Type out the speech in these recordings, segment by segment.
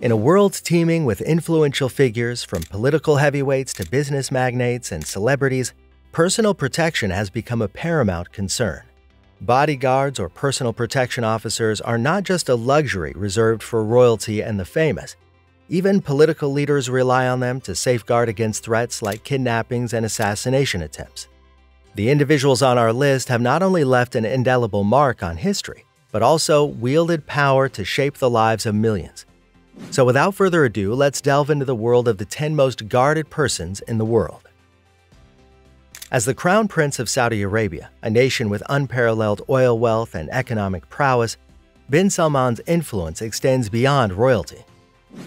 In a world teeming with influential figures from political heavyweights to business magnates and celebrities, personal protection has become a paramount concern. Bodyguards or personal protection officers are not just a luxury reserved for royalty and the famous. Even political leaders rely on them to safeguard against threats like kidnappings and assassination attempts. The individuals on our list have not only left an indelible mark on history, but also wielded power to shape the lives of millions. So without further ado, let's delve into the world of the 10 most guarded persons in the world. As the Crown Prince of Saudi Arabia, a nation with unparalleled oil wealth and economic prowess, bin Salman's influence extends beyond royalty.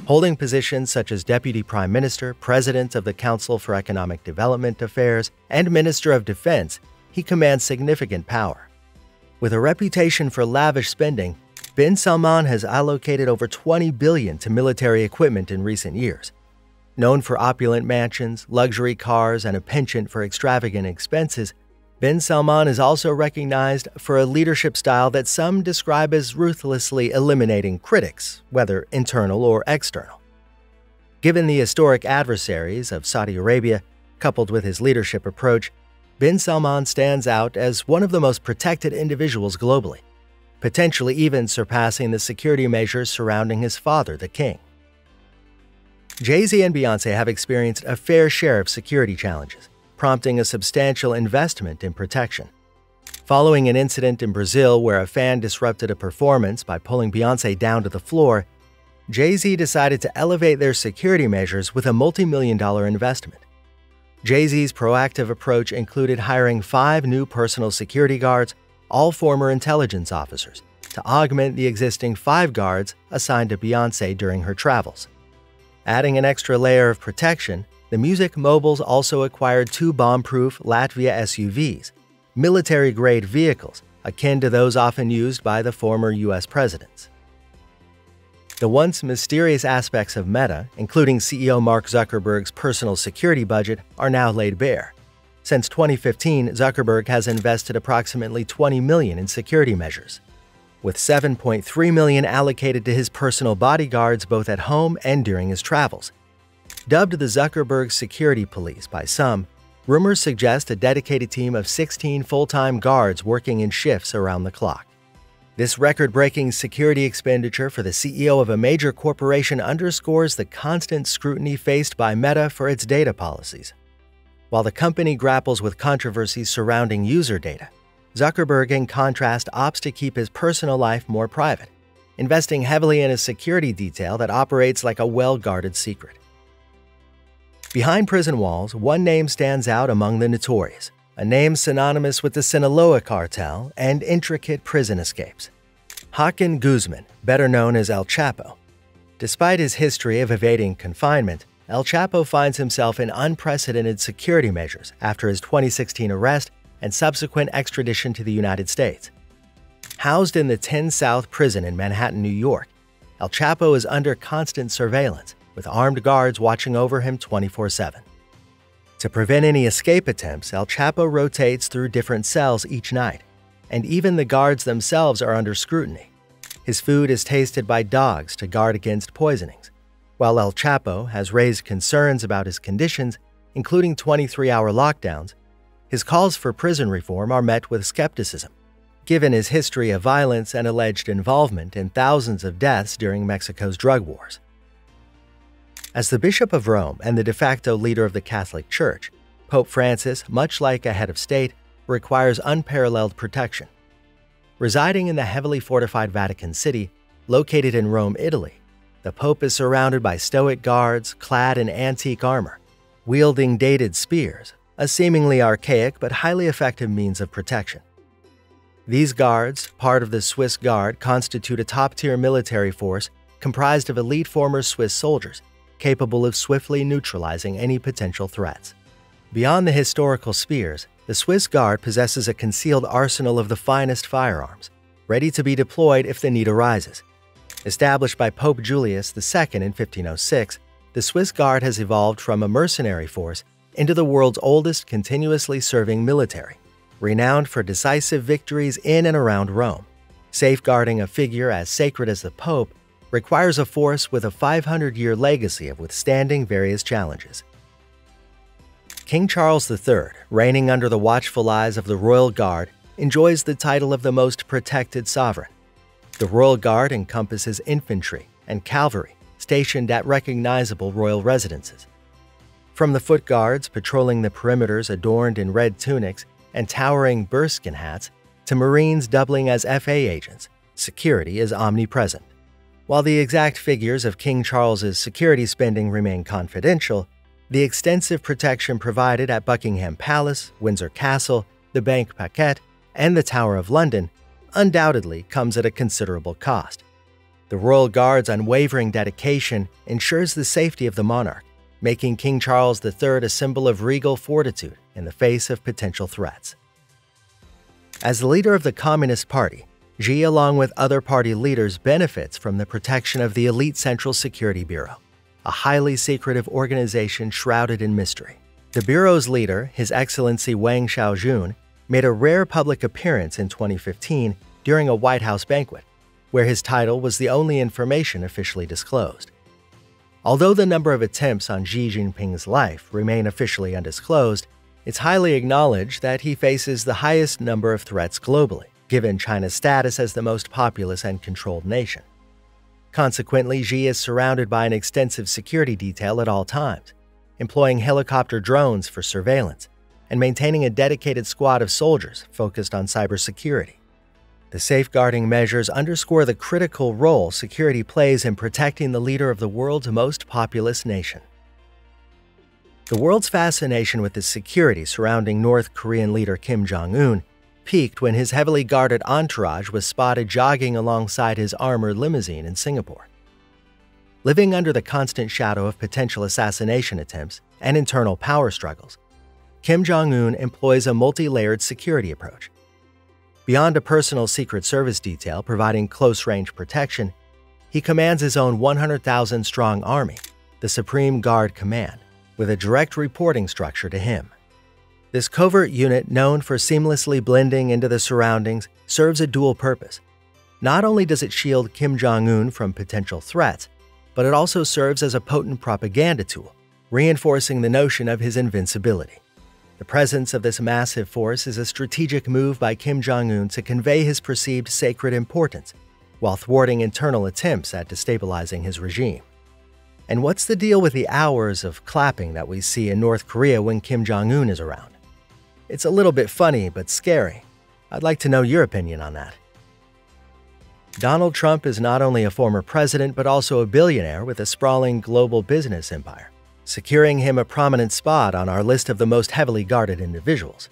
Holding positions such as Deputy Prime Minister, President of the Council for Economic Development Affairs, and Minister of Defense, he commands significant power. With a reputation for lavish spending, bin Salman has allocated over $20 billion to military equipment in recent years. Known for opulent mansions, luxury cars, and a penchant for extravagant expenses, bin Salman is also recognized for a leadership style that some describe as ruthlessly eliminating critics, whether internal or external. Given the historic adversaries of Saudi Arabia, coupled with his leadership approach, bin Salman stands out as one of the most protected individuals globally, potentially even surpassing the security measures surrounding his father, the king. Jay-Z and Beyoncé have experienced a fair share of security challenges, prompting a substantial investment in protection. Following an incident in Brazil where a fan disrupted a performance by pulling Beyoncé down to the floor, Jay-Z decided to elevate their security measures with a multi-million-dollar investment. Jay-Z's proactive approach included hiring 5 new personal security guards, all former intelligence officers, to augment the existing 5 guards assigned to Beyoncé during her travels. Adding an extra layer of protection, the music moguls also acquired 2 bomb-proof Latvia SUVs, military-grade vehicles akin to those often used by the former U.S. presidents. The once mysterious aspects of Meta, including CEO Mark Zuckerberg's personal security budget, are now laid bare. Since 2015, Zuckerberg has invested approximately $20 million in security measures, with $7.3 million allocated to his personal bodyguards both at home and during his travels. Dubbed the Zuckerberg Security Police by some, rumors suggest a dedicated team of 16 full-time guards working in shifts around the clock. This record-breaking security expenditure for the CEO of a major corporation underscores the constant scrutiny faced by Meta for its data policies. While the company grapples with controversies surrounding user data, Zuckerberg, in contrast, opts to keep his personal life more private, investing heavily in a security detail that operates like a well-guarded secret. Behind prison walls, one name stands out among the notorious, a name synonymous with the Sinaloa cartel and intricate prison escapes. Joaquin Guzman, better known as El Chapo. Despite his history of evading confinement, El Chapo finds himself in unprecedented security measures after his 2016 arrest and subsequent extradition to the United States. Housed in the 10 South prison in Manhattan, New York, El Chapo is under constant surveillance, with armed guards watching over him 24/7. To prevent any escape attempts, El Chapo rotates through different cells each night, and even the guards themselves are under scrutiny. His food is tasted by dogs to guard against poisonings. While El Chapo has raised concerns about his conditions, including 23-hour lockdowns, his calls for prison reform are met with skepticism, given his history of violence and alleged involvement in thousands of deaths during Mexico's drug wars. As the Bishop of Rome and the de facto leader of the Catholic Church, Pope Francis, much like a head of state, requires unparalleled protection. Residing in the heavily fortified Vatican City, located in Rome, Italy, the Pope is surrounded by stoic guards clad in antique armor, wielding dated spears, a seemingly archaic but highly effective means of protection. These guards, part of the Swiss Guard, constitute a top-tier military force comprised of elite former Swiss soldiers, capable of swiftly neutralizing any potential threats. Beyond the historical spears, the Swiss Guard possesses a concealed arsenal of the finest firearms, ready to be deployed if the need arises. Established by Pope Julius II in 1506, the Swiss Guard has evolved from a mercenary force into the world's oldest continuously serving military, renowned for decisive victories in and around Rome. Safeguarding a figure as sacred as the Pope, requires a force with a 500-year legacy of withstanding various challenges. King Charles III, reigning under the watchful eyes of the Royal Guard, enjoys the title of the most protected sovereign. The Royal Guard encompasses infantry and cavalry stationed at recognizable royal residences. From the foot guards patrolling the perimeters adorned in red tunics and towering bearskin hats to Marines doubling as FA agents, security is omnipresent. While the exact figures of King Charles's security spending remain confidential, the extensive protection provided at Buckingham Palace, Windsor Castle, the Bank Paquet, and the Tower of London undoubtedly comes at a considerable cost. The Royal Guard's unwavering dedication ensures the safety of the monarch, making King Charles III a symbol of regal fortitude in the face of potential threats. As the leader of the Communist Party, Xi, along with other party leaders, benefits from the protection of the elite Central Security Bureau, a highly secretive organization shrouded in mystery. The Bureau's leader, His Excellency Wang Xiaojun, made a rare public appearance in 2015 during a White House banquet, where his title was the only information officially disclosed. Although the number of attempts on Xi Jinping's life remain officially undisclosed, it's highly acknowledged that he faces the highest number of threats globally, given China's status as the most populous and controlled nation. Consequently, Xi is surrounded by an extensive security detail at all times, employing helicopter drones for surveillance and maintaining a dedicated squad of soldiers focused on cybersecurity. The safeguarding measures underscore the critical role security plays in protecting the leader of the world's most populous nation. The world's fascination with the security surrounding North Korean leader Kim Jong-un peaked when his heavily guarded entourage was spotted jogging alongside his armored limousine in Singapore. Living under the constant shadow of potential assassination attempts and internal power struggles, Kim Jong-un employs a multi-layered security approach. Beyond a personal Secret Service detail providing close-range protection, he commands his own 100,000-strong army, the Supreme Guard Command, with a direct reporting structure to him. This covert unit, known for seamlessly blending into the surroundings, serves a dual purpose. Not only does it shield Kim Jong-un from potential threats, but it also serves as a potent propaganda tool, reinforcing the notion of his invincibility. The presence of this massive force is a strategic move by Kim Jong-un to convey his perceived sacred importance, while thwarting internal attempts at destabilizing his regime. And what's the deal with the hours of clapping that we see in North Korea when Kim Jong-un is around? It's a little bit funny, but scary. I'd like to know your opinion on that. Donald Trump is not only a former president, but also a billionaire with a sprawling global business empire, securing him a prominent spot on our list of the most heavily guarded individuals.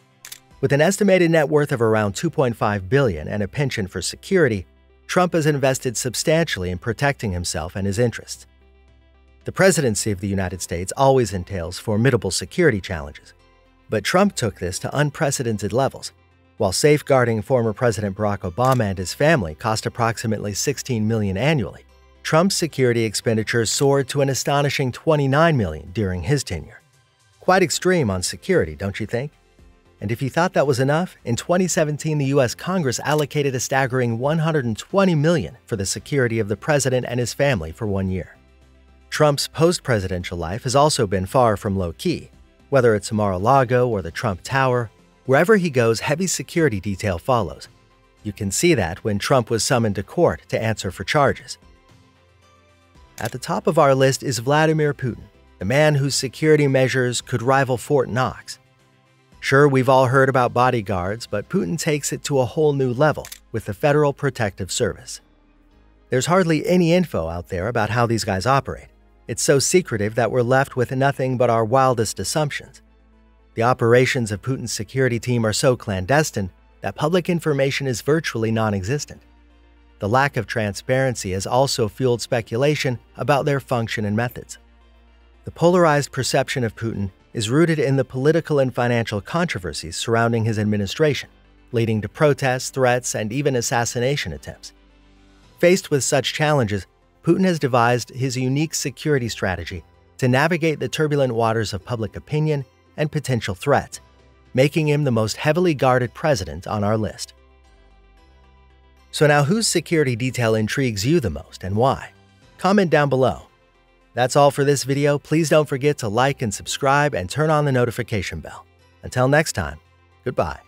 With an estimated net worth of around $2.5 billion and a penchant for security, Trump has invested substantially in protecting himself and his interests. The presidency of the United States always entails formidable security challenges, but Trump took this to unprecedented levels. While safeguarding former President Barack Obama and his family cost approximately $16 million annually, Trump's security expenditures soared to an astonishing $29 million during his tenure. Quite extreme on security, don't you think? And if you thought that was enough, in 2017 the U.S. Congress allocated a staggering $120 million for the security of the president and his family for 1 year. Trump's post-presidential life has also been far from low-key. Whether it's Mar-a-Lago or the Trump Tower, wherever he goes, heavy security detail follows. You can see that when Trump was summoned to court to answer for charges. At the top of our list is Vladimir Putin, the man whose security measures could rival Fort Knox. Sure, we've all heard about bodyguards, but Putin takes it to a whole new level with the Federal Protective Service. There's hardly any info out there about how these guys operate. It's so secretive that we're left with nothing but our wildest assumptions. The operations of Putin's security team are so clandestine that public information is virtually non-existent. The lack of transparency has also fueled speculation about their function and methods. The polarized perception of Putin is rooted in the political and financial controversies surrounding his administration, leading to protests, threats, and even assassination attempts. Faced with such challenges, Putin has devised his unique security strategy to navigate the turbulent waters of public opinion and potential threats, making him the most heavily guarded president on our list. So now, whose security detail intrigues you the most and why? Comment down below. That's all for this video. Please don't forget to like and subscribe and turn on the notification bell. Until next time, goodbye.